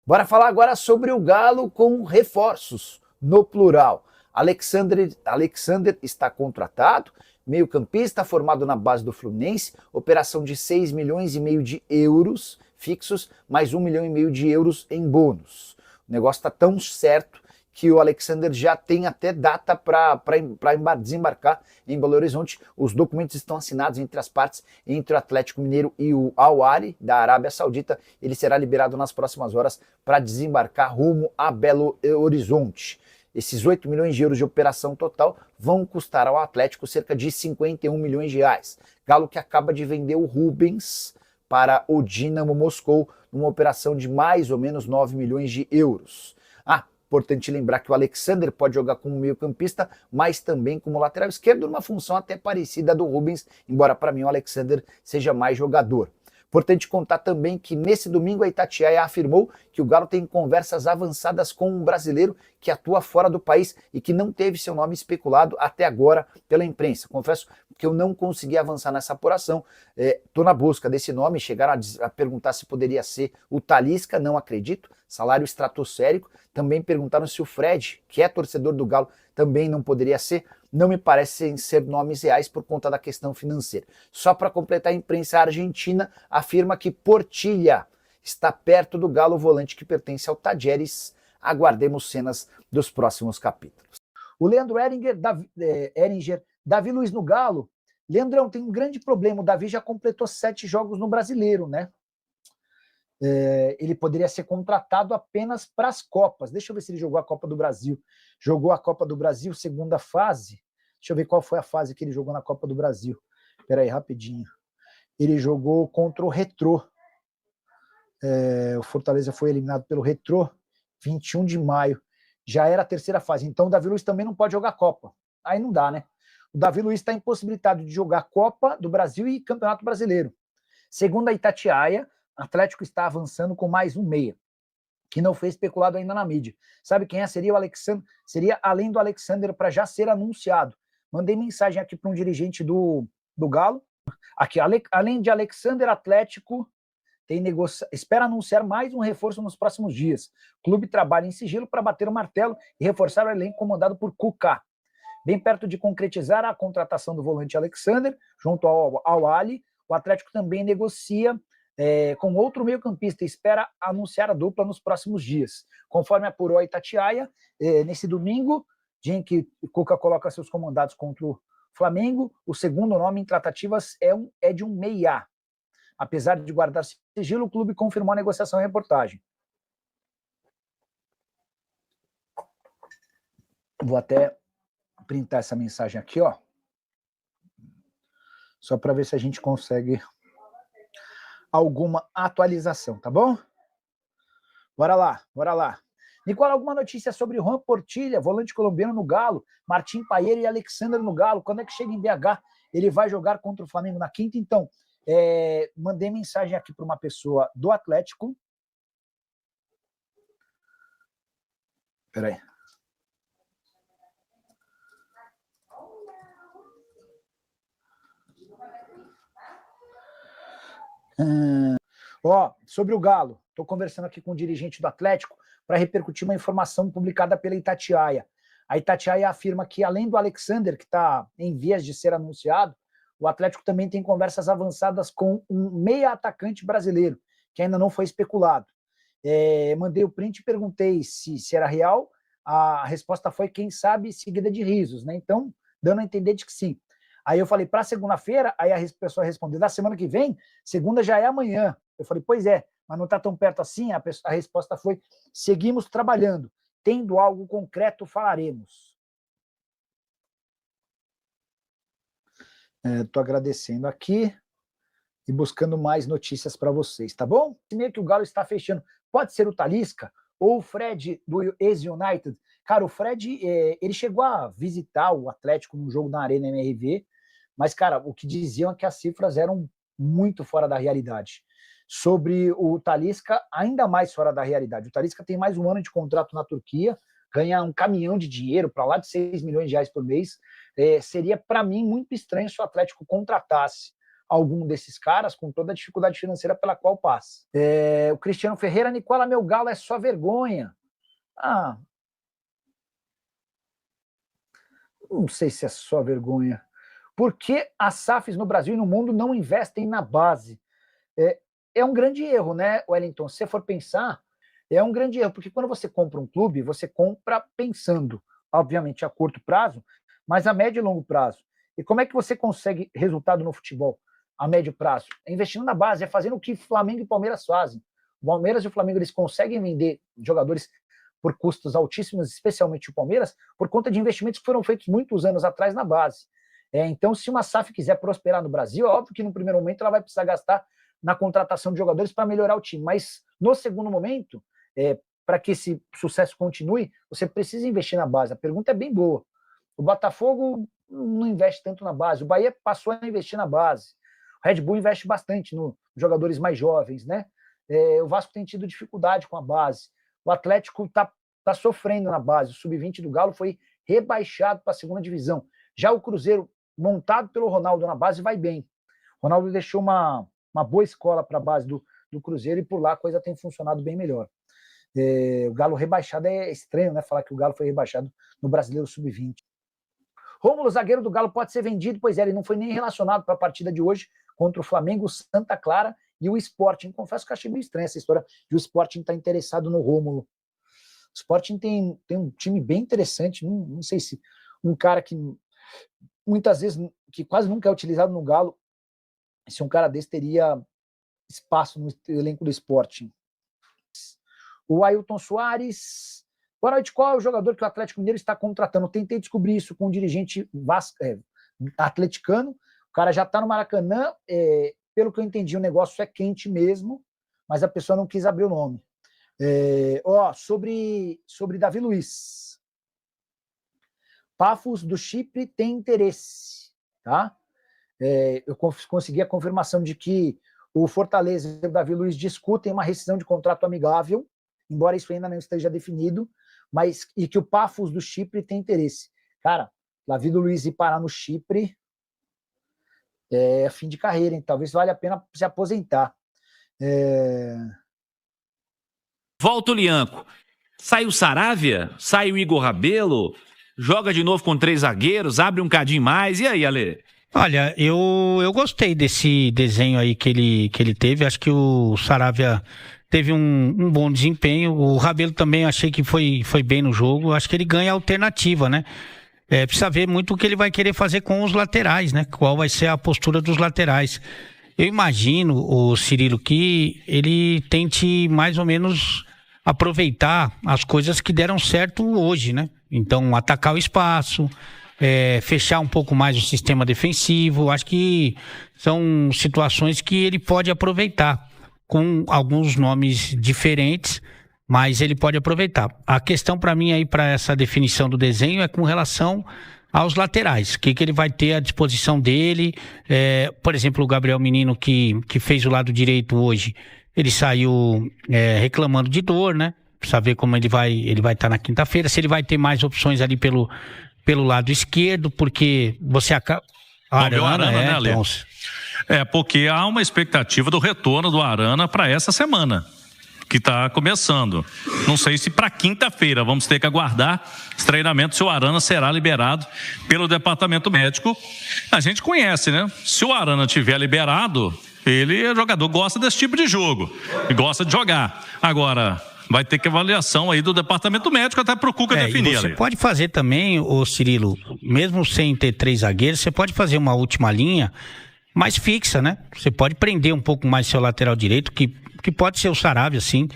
Bora falar agora sobre o Galo com reforços, no plural. Alexander está contratado, meio-campista formado na base do Fluminense, operação de 6 milhões e meio de euros fixos, mais 1 milhão e meio de euros em bônus. O negócio está tão certo que o Alexander já tem até data para desembarcar em Belo Horizonte. Os documentos estão assinados entre as partes, entre o Atlético Mineiro e o Al Ahly da Arábia Saudita. Ele será liberado nas próximas horas para desembarcar rumo a Belo Horizonte. Esses 8 milhões de euros de operação total vão custar ao Atlético cerca de 51 milhões de reais. Galo que acaba de vender o Rubens para o Dinamo Moscou numa operação de mais ou menos 9 milhões de euros. Importante lembrar que o Alexander pode jogar como meio-campista, mas também como lateral esquerdo, numa função até parecida do Rubens, embora para mim o Alexander seja mais jogador. Importante contar também que nesse domingo a Itatiaia afirmou que o Galo tem conversas avançadas com um brasileiro que atua fora do país e que não teve seu nome especulado até agora pela imprensa. Confesso que eu não consegui avançar nessa apuração, estou na busca desse nome, chegaram a perguntar se poderia ser o Talisca, não acredito, salário estratosférico. Também perguntaram se o Fred, que é torcedor do Galo, também não poderia ser. Não me parecem ser nomes reais por conta da questão financeira. Só para completar, a imprensa argentina afirma que Portilha está perto do Galo, volante que pertence ao Tajeres. Aguardemos cenas dos próximos capítulos. O Leandro Ehringer, Davi Luiz no Galo. Leandrão, tem um grande problema, o Davi já completou 7 jogos no Brasileiro, né? Ele poderia ser contratado apenas para as Copas. Deixa eu ver se ele jogou a Copa do Brasil. Jogou a Copa do Brasil, segunda fase. Deixa eu ver qual foi a fase que ele jogou na Copa do Brasil. Espera aí, rapidinho. Ele jogou contra o Retrô. O Fortaleza foi eliminado pelo Retrô, 21 de maio. Já era a terceira fase. Então o Davi Luiz também não pode jogar Copa. Aí não dá, né? O Davi Luiz está impossibilitado de jogar Copa do Brasil e Campeonato Brasileiro. Segundo a Itatiaia, o Atlético está avançando com mais um meia, que não foi especulado ainda na mídia. Sabe quem é? Seria o Alexander, seria além do Alexander para já ser anunciado. Mandei mensagem aqui para um dirigente do Galo. Aqui, além de Alexander, Atlético espera anunciar mais um reforço nos próximos dias. O clube trabalha em sigilo para bater o martelo e reforçar o elenco comandado por Cuca. Bem perto de concretizar a contratação do volante Alexander, junto ao Ali, o Atlético também negocia com outro meio-campista e espera anunciar a dupla nos próximos dias. Conforme apurou a Itatiaia, nesse domingo, dia em que Cuca coloca seus comandados contra o Flamengo, o segundo nome em tratativas é de um meia. Apesar de guardar sigilo, o clube confirmou a negociação e reportagem. Vou até printar essa mensagem aqui, ó, só para ver se a gente consegue alguma atualização, tá bom? Bora lá, bora lá. Nicola, alguma notícia sobre Juan Portilha, volante colombiano no Galo, Martim Payeira e Alexander no Galo? Quando é que chega em BH? Ele vai jogar contra o Flamengo na quinta? Então, mandei mensagem aqui para uma pessoa do Atlético. Espera aí. Sobre o Galo, estou conversando aqui com o dirigente do Atlético para repercutir uma informação publicada pela Itatiaia. A Itatiaia afirma que, além do Alexander, que está em vias de ser anunciado, o Atlético também tem conversas avançadas com um meia atacante brasileiro, que ainda não foi especulado. Mandei o print e perguntei se era real. A resposta foi, quem sabe, seguida de risos, né? Então, dando a entender de que sim. Aí eu falei, para segunda-feira, aí a pessoa respondeu, da semana que vem, segunda já é amanhã. Eu falei, pois é, mas não está tão perto assim. A resposta foi, seguimos trabalhando. Tendo algo concreto, falaremos. Estou agradecendo aqui e buscando mais notícias para vocês, tá bom? Meio que o Galo está fechando. Pode ser o Talisca ou o Fred do ex-United. Cara, o Fred, ele chegou a visitar o Atlético num jogo na Arena MRV, mas, cara, o que diziam é que as cifras eram muito fora da realidade. Sobre o Talisca, ainda mais fora da realidade. O Talisca tem mais um ano de contrato na Turquia, ganha um caminhão de dinheiro, para lá de 6 milhões de reais por mês. Seria, para mim, muito estranho se o Atlético contratasse algum desses caras, com toda a dificuldade financeira pela qual passa. O Cristiano Ferreira, Nicola, meu Galo é só vergonha. Não sei se é só vergonha. Por que as SAFs no Brasil e no mundo não investem na base? É um grande erro, né, Wellington? Se você for pensar, é um grande erro, porque quando você compra um clube, você compra pensando, obviamente, a curto prazo, mas a médio e longo prazo. E como é que você consegue resultado no futebol a médio prazo? É investindo na base, é fazendo o que Flamengo e Palmeiras fazem. O Palmeiras e o Flamengo, eles conseguem vender jogadores por custos altíssimos, especialmente o Palmeiras, por conta de investimentos que foram feitos muitos anos atrás na base. Então, se uma SAF quiser prosperar no Brasil, é óbvio que no primeiro momento ela vai precisar gastar na contratação de jogadores para melhorar o time, mas no segundo momento, para que esse sucesso continue, você precisa investir na base. A pergunta é bem boa. O Botafogo não investe tanto na base, o Bahia passou a investir na base, o Red Bull investe bastante nos jogadores mais jovens, né? O Vasco tem tido dificuldade com a base, o Atlético está sofrendo na base, o Sub-20 do Galo foi rebaixado para a segunda divisão. Já o Cruzeiro, montado pelo Ronaldo na base, vai bem. O Ronaldo deixou uma boa escola para a base do Cruzeiro e por lá a coisa tem funcionado bem melhor. O Galo rebaixado é estranho, né? Falar que o Galo foi rebaixado no Brasileiro Sub-20. Rômulo, zagueiro do Galo, pode ser vendido, pois ele não foi nem relacionado para a partida de hoje contra o Flamengo, Santa Clara e o Sporting. Confesso que achei meio estranha essa história de o Sporting estar interessado no Rômulo. O Sporting tem um time bem interessante, não sei se um cara que muitas vezes, que quase nunca é utilizado no Galo, se um cara desse teria espaço no elenco do Sporting. O Ailton Soares. Boa noite, qual é o jogador que o Atlético Mineiro está contratando? Eu tentei descobrir isso com um dirigente atleticano. O cara já está no Maracanã. Pelo que eu entendi, o negócio é quente mesmo, mas a pessoa não quis abrir o nome. Sobre Davi Luiz. Paphos do Chipre tem interesse, tá? Eu consegui a confirmação de que o Fortaleza e o Davi Luiz discutem uma rescisão de contrato amigável, embora isso ainda não esteja definido, e que o Paphos do Chipre tem interesse. Cara, Davi Luiz ir parar no Chipre é fim de carreira, hein? Talvez valha a pena se aposentar. Volta o Lianco. Sai o Saravia? Sai o Igor Rabelo? Joga de novo com 3 zagueiros? Abre um cadinho mais? E aí, Ale? Olha, eu gostei desse desenho aí que ele teve. Acho que o Saravia teve um bom desempenho. O Rabelo também achei que foi bem no jogo. Acho que ele ganha alternativa, né? Precisa ver muito o que ele vai querer fazer com os laterais, né? Qual vai ser a postura dos laterais. Eu imagino, o Cirilo, que ele tente mais ou menos aproveitar as coisas que deram certo hoje, né? Então, atacar o espaço, fechar um pouco mais o sistema defensivo. Acho que são situações que ele pode aproveitar, com alguns nomes diferentes, mas ele pode aproveitar. A questão para mim aí, para essa definição do desenho, é com relação aos laterais. O que ele vai ter à disposição dele. Por exemplo, o Gabriel Menino, que fez o lado direito hoje, ele saiu reclamando de dor, né? Precisa ver como ele vai estar na quinta-feira, se ele vai ter mais opções ali pelo lado esquerdo, porque você acaba... Arana, né, Ale? Então... porque há uma expectativa do retorno do Arana para essa semana, que está começando. Não sei se para quinta-feira, vamos ter que aguardar os treinamentos, se o Arana será liberado pelo departamento médico. A gente conhece, né? Se o Arana tiver liberado, ele é jogador, gosta desse tipo de jogo e gosta de jogar. Agora, vai ter que avaliação aí do departamento médico até para o Cuca definir. Você pode fazer também, ô Cirilo, mesmo sem ter 3 zagueiros, você pode fazer uma última linha mais fixa, né? Você pode prender um pouco mais seu lateral direito, que pode ser o Saravia, sim,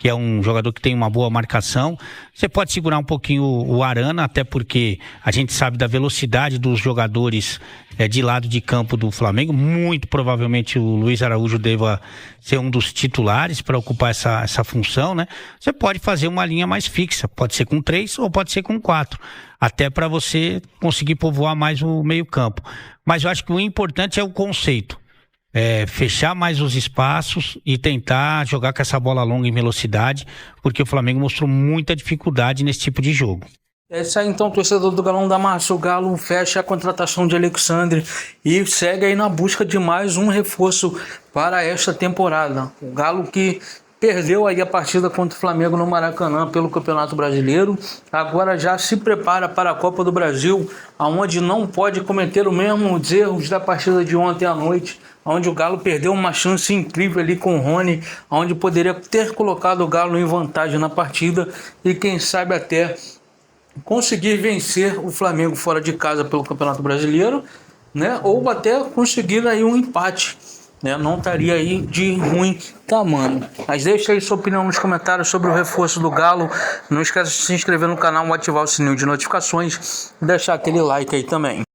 que é um jogador que tem uma boa marcação. Você pode segurar um pouquinho o Arana, até porque a gente sabe da velocidade dos jogadores de lado de campo do Flamengo. Muito provavelmente o Luiz Araújo deva ser um dos titulares para ocupar essa função, né? Você pode fazer uma linha mais fixa, pode ser com 3 ou pode ser com 4, até para você conseguir povoar mais o meio campo. Mas eu acho que o importante é o conceito. Fechar mais os espaços e tentar jogar com essa bola longa em velocidade, porque o Flamengo mostrou muita dificuldade nesse tipo de jogo. É isso aí então, torcedor do Galão da Massa. O Galo fecha a contratação de Alexandre e segue aí na busca de mais um reforço para esta temporada. O Galo que perdeu aí a partida contra o Flamengo no Maracanã pelo Campeonato Brasileiro, agora já se prepara para a Copa do Brasil, onde não pode cometer os mesmos erros da partida de ontem à noite, onde o Galo perdeu uma chance incrível ali com o Rony, onde poderia ter colocado o Galo em vantagem na partida e quem sabe até conseguir vencer o Flamengo fora de casa pelo Campeonato Brasileiro, né? Ou até conseguir aí um empate, né? Não estaria aí de ruim tamanho. Mas deixa aí sua opinião nos comentários sobre o reforço do Galo. Não esqueça de se inscrever no canal, ativar o sininho de notificações e deixar aquele like aí também.